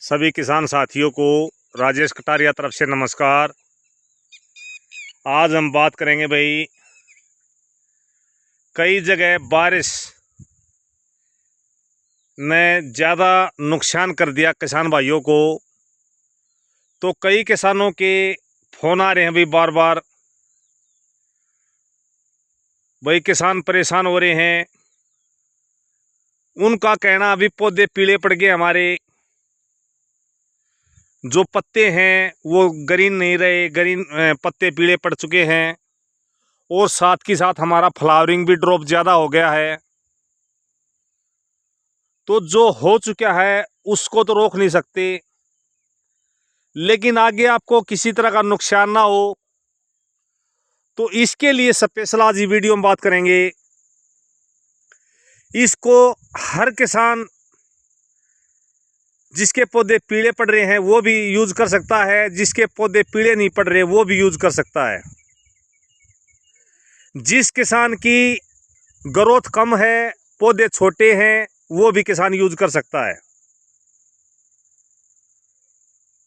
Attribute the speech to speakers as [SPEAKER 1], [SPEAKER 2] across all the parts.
[SPEAKER 1] सभी किसान साथियों को राजेश कटारिया तरफ से नमस्कार। आज हम बात करेंगे भाई, कई जगह बारिश ने ज़्यादा नुकसान कर दिया किसान भाइयों को। तो कई किसानों के फ़ोन आ रहे हैं भाई बार बार, भाई किसान परेशान हो रहे हैं। उनका कहना अभी पौधे पीले पड़ गए, हमारे जो पत्ते हैं वो ग्रीन नहीं रहे, ग्रीन पत्ते पीले पड़ चुके हैं। और साथ के साथ हमारा फ्लावरिंग भी ड्रॉप ज़्यादा हो गया है। तो जो हो चुका है उसको तो रोक नहीं सकते, लेकिन आगे आपको किसी तरह का नुकसान ना हो, तो इसके लिए स्पेशल आज ये वीडियो में बात करेंगे। इसको हर किसान जिसके पौधे पीले पड़ रहे हैं वो भी यूज़ कर सकता है, जिसके पौधे पीले नहीं पड़ रहे वो भी यूज़ कर सकता है। जिस किसान की ग्रोथ कम है, पौधे छोटे हैं, वो भी किसान यूज़ कर सकता है।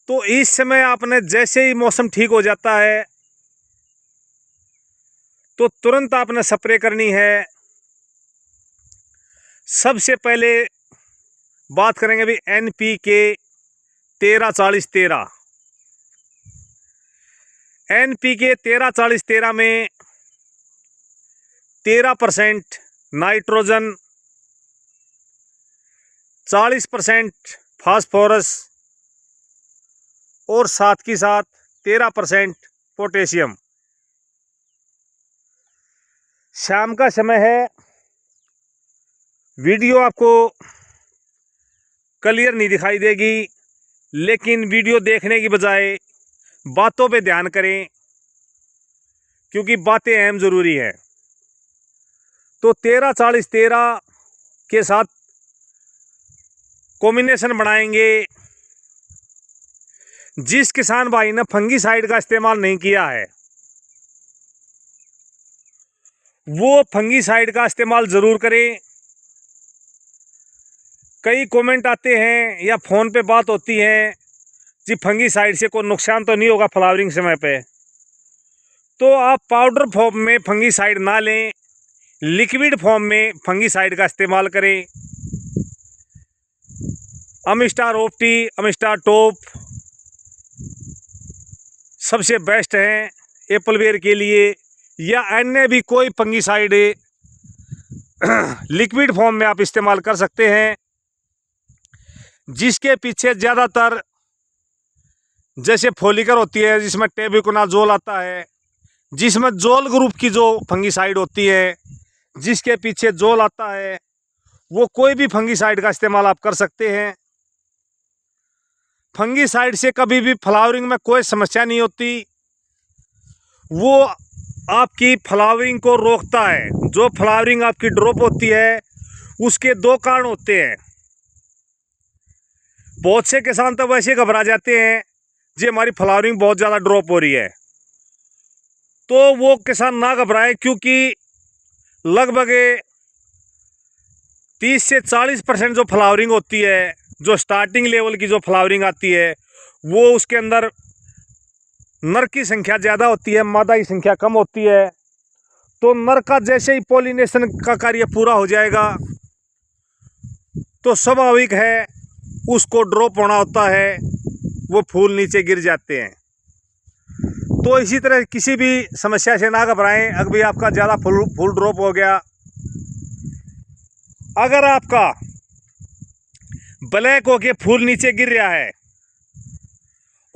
[SPEAKER 1] तो इस समय आपने जैसे ही मौसम ठीक हो जाता है तो तुरंत आपने स्प्रे करनी है। सबसे पहले बात करेंगे भी NPK 13-40-13। NPK 13-40-13 में 13% नाइट्रोजन, 40% फास्फोरस और साथ के साथ 13% पोटेशियम। शाम का समय है, वीडियो आपको क्लियर नहीं दिखाई देगी, लेकिन वीडियो देखने की बजाय बातों पे ध्यान करें, क्योंकि बातें अहम ज़रूरी है। तो 13-40-13 के साथ कॉम्बिनेशन बनाएंगे। जिस किसान भाई ने फंगीसाइड का इस्तेमाल नहीं किया है वो फंगीसाइड का इस्तेमाल ज़रूर करें। कई कमेंट आते हैं या फ़ोन पे बात होती है जी फंगीसाइड से कोई नुकसान तो नहीं होगा फ्लावरिंग समय पे। तो आप पाउडर फॉर्म में फंगीसाइड ना लें, लिक्विड फॉर्म में फंगीसाइड का इस्तेमाल करें। अमिस्टार ओप्टी, अमिस्टार टॉप सबसे बेस्ट हैं एप्पलवेयर के लिए, या अन्य भी कोई फंगीसाइड लिक्विड फॉर्म में आप इस्तेमाल कर सकते हैं। जिसके पीछे ज़्यादातर जैसे फोलिकर होती है, जिसमें टेबुकोनाजोल आता है, जिसमें जोल ग्रुप की जो फंगीसाइड होती है, जिसके पीछे जोल आता है, वो कोई भी फंगीसाइड का इस्तेमाल आप कर सकते हैं। फंगीसाइड से कभी भी फ्लावरिंग में कोई समस्या नहीं होती, वो आपकी फ्लावरिंग को रोकता है। जो फ्लावरिंग आपकी ड्रॉप होती है उसके दो कारण होते हैं। बहुत से किसान तो वैसे घबरा जाते हैं जी हमारी फ्लावरिंग बहुत ज़्यादा ड्रॉप हो रही है। तो वो किसान ना घबराए, क्योंकि लगभग 30 से 40% जो फ्लावरिंग होती है, जो स्टार्टिंग लेवल की जो फ्लावरिंग आती है, वो उसके अंदर नर की संख्या ज़्यादा होती है, मादा की संख्या कम होती है। तो नर का जैसे ही पॉलिनेशन का कार्य पूरा हो जाएगा तो स्वाभाविक है उसको ड्रॉप होना होता है, वो फूल नीचे गिर जाते हैं। तो इसी तरह किसी भी समस्या से ना घबराएं। अगर भी आपका ज़्यादा फूल ड्रॉप हो गया, अगर आपका ब्लैक होके फूल नीचे गिर रहा है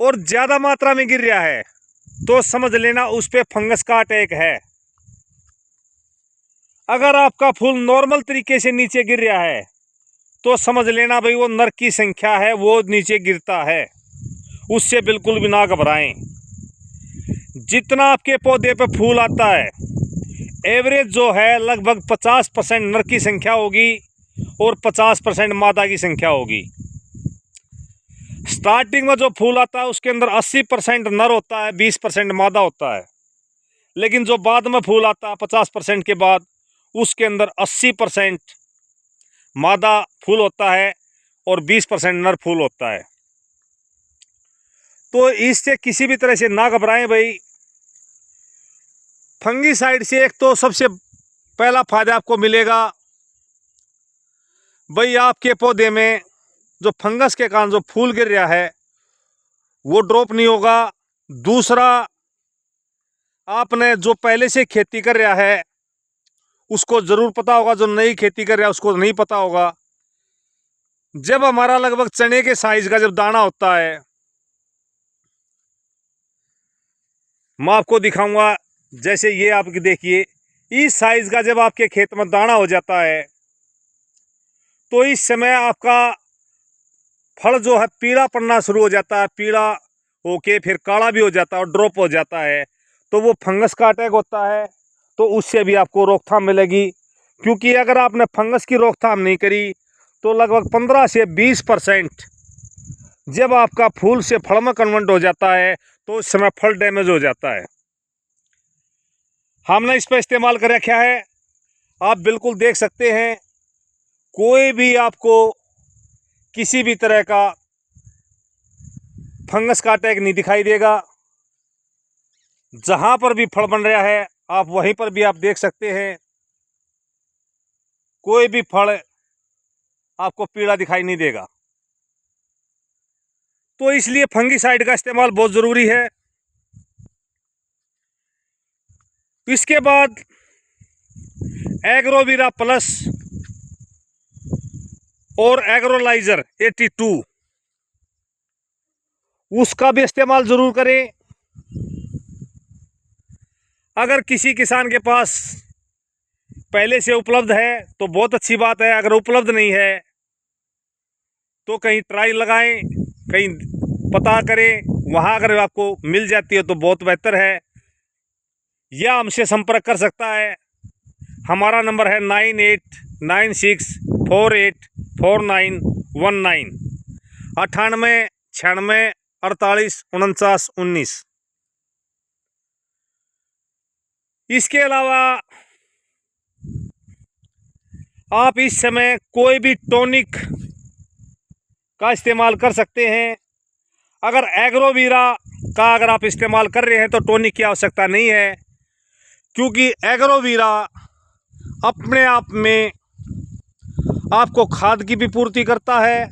[SPEAKER 1] और ज़्यादा मात्रा में गिर रहा है, तो समझ लेना उस पे फंगस का अटैक है। अगर आपका फूल नॉर्मल तरीके से नीचे गिर रहा है तो समझ लेना भाई वो नर की संख्या है, वो नीचे गिरता है। उससे बिल्कुल भी ना घबराएं। जितना आपके पौधे पे फूल आता है, एवरेज जो है लगभग 50% नर की संख्या होगी और 50% मादा की संख्या होगी। स्टार्टिंग में जो फूल आता है उसके अंदर 80% नर होता है, 20% मादा होता है। लेकिन जो बाद में फूल आता है 50% के बाद, उसके अंदर 80% मादा फूल होता है और 20% नर फूल होता है। तो इससे किसी भी तरह से ना घबराएं भाई। फंगीसाइड से एक तो सबसे पहला फायदा आपको मिलेगा भाई, आपके पौधे में जो फंगस के कारण जो फूल गिर रहा है वो ड्रॉप नहीं होगा। दूसरा, आपने जो पहले से खेती कर रहा है उसको जरूर पता होगा, जो नई खेती कर रहा है उसको नहीं पता होगा। जब हमारा लगभग चने के साइज का जब दाना होता है, मैं आपको दिखाऊंगा, जैसे ये आपकी देखिए इस साइज का जब आपके खेत में दाना हो जाता है तो इस समय आपका फल जो है पीला पड़ना शुरू हो जाता है। पीला होके फिर काला भी हो जाता है और ड्रॉप हो जाता है। तो वो फंगस का अटैक होता है, तो उससे भी आपको रोकथाम मिलेगी। क्योंकि अगर आपने फंगस की रोकथाम नहीं करी तो लगभग 15 से 20% जब आपका फूल से फल में कन्वर्ट हो जाता है तो उस समय फल डैमेज हो जाता है। हमने इस पर इस्तेमाल कर रखा है, आप बिल्कुल देख सकते हैं। कोई भी आपको किसी भी तरह का फंगस का अटैक नहीं दिखाई देगा। जहां पर भी फल बन रहा है आप वहीं पर भी आप देख सकते हैं, कोई भी फल आपको पीला दिखाई नहीं देगा। तो इसलिए फंगीसाइड का इस्तेमाल बहुत ज़रूरी है। इसके बाद एग्रोवीरा प्लस और एग्रोलाइजर 82 उसका भी इस्तेमाल ज़रूर करें। अगर किसी किसान के पास पहले से उपलब्ध है तो बहुत अच्छी बात है। अगर उपलब्ध नहीं है तो कहीं ट्राई लगाएं, कहीं पता करें, वहाँ अगर आपको मिल जाती है तो बहुत बेहतर है। या हमसे संपर्क कर सकता है। हमारा नंबर है 9896484919 9896484919। इसके अलावा आप इस समय कोई भी टॉनिक का इस्तेमाल कर सकते हैं। अगर एग्रोवीरा का अगर आप इस्तेमाल कर रहे हैं तो टॉनिक की आवश्यकता नहीं है, क्योंकि एग्रोवीरा अपने आप में आपको खाद की भी पूर्ति करता है।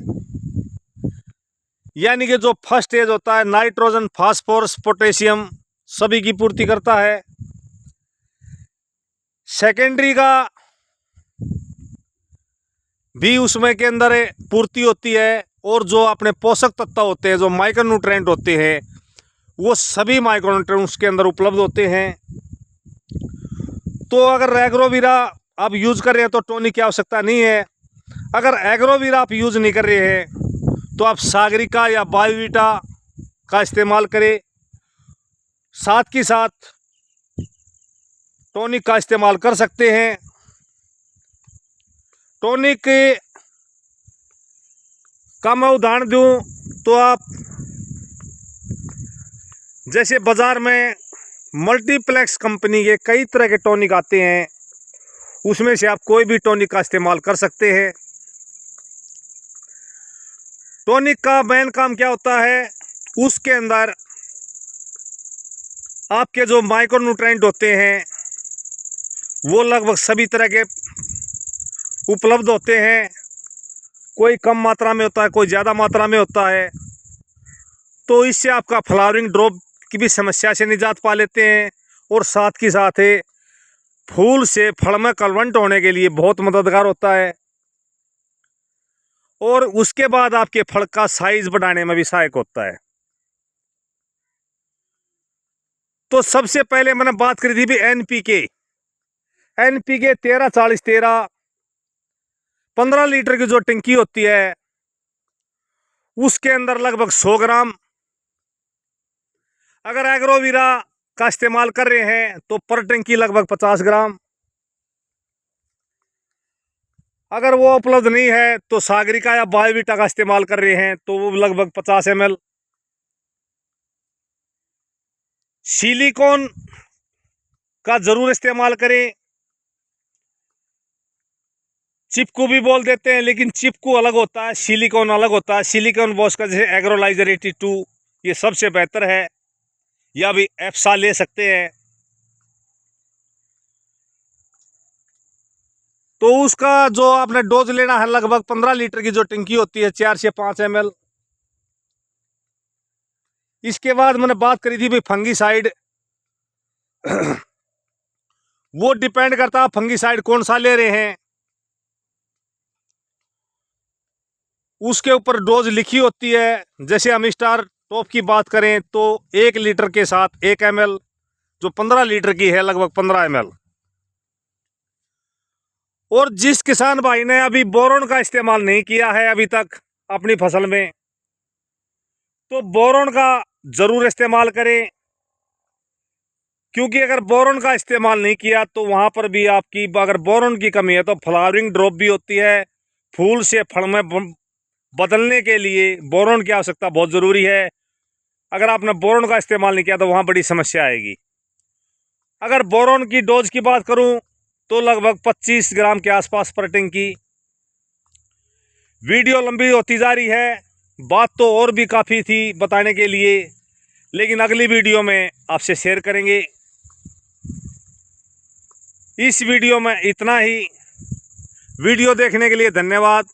[SPEAKER 1] यानी कि जो फर्स्ट स्टेज होता है नाइट्रोजन, फास्फोरस, पोटेशियम सभी की पूर्ति करता है। सेकेंडरी का भी उसमें के अंदर पूर्ति होती है। और जो अपने पोषक तत्व होते हैं, जो माइक्रोन्यूट्रेंट होते हैं, वो सभी माइक्रोन्यूट्रेंट उसके अंदर उपलब्ध होते हैं। तो अगर एग्रोवीरा आप यूज़ कर रहे हैं तो टॉनिक की आवश्यकता नहीं है। अगर एग्रोवीरा आप यूज़ नहीं कर रहे हैं तो आप सागरिका या बायोवीटा का इस्तेमाल करें। साथ के साथ टॉनिक का इस्तेमाल कर सकते हैं। टॉनिक का मैं उदाहरण दूं तो आप जैसे बाज़ार में मल्टीप्लेक्स कंपनी के कई तरह के टॉनिक आते हैं, उसमें से आप कोई भी टॉनिक का इस्तेमाल कर सकते हैं। टॉनिक का मेन काम क्या होता है, उसके अंदर आपके जो माइक्रोन्यूट्रेंट होते हैं वो लगभग सभी तरह के उपलब्ध होते हैं। कोई कम मात्रा में होता है, कोई ज़्यादा मात्रा में होता है। तो इससे आपका फ्लावरिंग ड्रॉप की भी समस्या से निजात पा लेते हैं और साथ के साथ फूल से फल में कन्वर्ट होने के लिए बहुत मददगार होता है। और उसके बाद आपके फल का साइज बढ़ाने में भी सहायक होता है। तो सबसे पहले मैंने बात करी थी भी एनपीके 13-40-13 15 लीटर की जो टंकी होती है उसके अंदर लगभग 100 ग्राम। अगर एग्रोवीरा का इस्तेमाल कर रहे हैं तो पर टंकी लगभग 50 ग्राम। अगर वो उपलब्ध नहीं है तो सागरिका या बायोवीटा का इस्तेमाल कर रहे हैं तो वो लगभग 50 ml। सिलिकॉन का जरूर इस्तेमाल करें। चिपकू भी बोल देते हैं, लेकिन चिपकू अलग होता है, सिलिकॉन अलग होता है। सिलिकॉन बॉस का जैसे एग्रोलाइजर 82 ये सबसे बेहतर है, या भी एप्सा ले सकते हैं। तो उसका जो आपने डोज लेना है लगभग 15 लीटर की जो टंकी होती है 4 से 5 ml। इसके बाद मैंने बात करी थी भाई फंगीसाइड। वो डिपेंड करता है फंगीसाइड कौन सा ले रहे हैं, उसके ऊपर डोज लिखी होती है। जैसे हम स्टार टॉप की बात करें तो 1 लीटर के साथ 1 ml, जो 15 लीटर की है लगभग 15 ml। और जिस किसान भाई ने अभी बोरोन का इस्तेमाल नहीं किया है अभी तक अपनी फसल में, तो बोरोन का जरूर इस्तेमाल करें, क्योंकि अगर बोरोन का इस्तेमाल नहीं किया तो वहां पर भी आपकी अगर बोरोन की कमी है तो फ्लावरिंग ड्रॉप भी होती है। फूल से फल में बदलने के लिए बोरोन की आवश्यकता बहुत ज़रूरी है। अगर आपने बोरोन का इस्तेमाल नहीं किया तो वहाँ बड़ी समस्या आएगी। अगर बोरोन की डोज की बात करूँ तो लगभग 25 ग्राम के आसपास पर टंकी। वीडियो लंबी होती जा रही है, बात तो और भी काफ़ी थी बताने के लिए, लेकिन अगली वीडियो में आपसे शेयर करेंगे। इस वीडियो में इतना ही। वीडियो देखने के लिए धन्यवाद।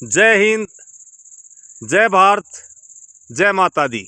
[SPEAKER 1] जय हिंद, जय भारत, जय माता दी।